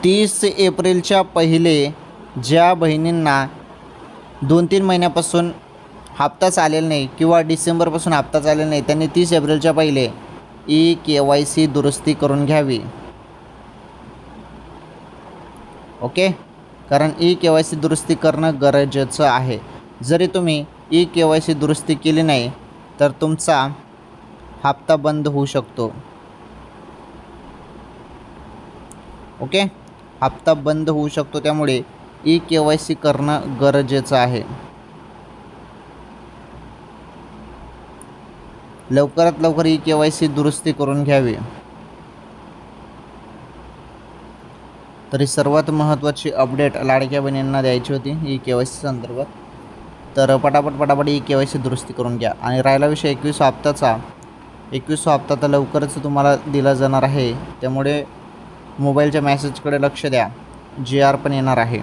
30 एप्रिलच्या पहिले ज्या बहिणींना 2-3 महिन्यापासून हप्ताच आलेला नाही किंवा डिसेंबरपासून हप्ताच आलेला नाही त्यांनी 30 एप्रिलच्या पहिले KYC दुरुस्ती करून घ्यावी. ओके, कारण KYC दुरुस्ती करणं गरजेचं आहे. जरी तुम्ही KYC दुरुस्ती केली नाही तर तुमचा हप्ता बंद होऊ शकतो. ओके, हप्ता बंद होऊ शकतो, त्यामुळे KYC करणं गरजेचं आहे. लवकरात लवकर KYC दुरुस्ती करून घ्यावी. तरी सर्वात महत्त्वाची अपडेट लाडक्या बहिणींना द्यायची होती KYC संदर्भात. तर पटापट KYC दुरुस्ती करून घ्या. आणि राहिला विषय 21 हप्त्याचा. 21 हप्ता तर लवकरच तुम्हाला दिला जाणार आहे, त्यामुळे मोबाईलच्या मेसेजकडे लक्ष द्या. GR पण येणार आहे.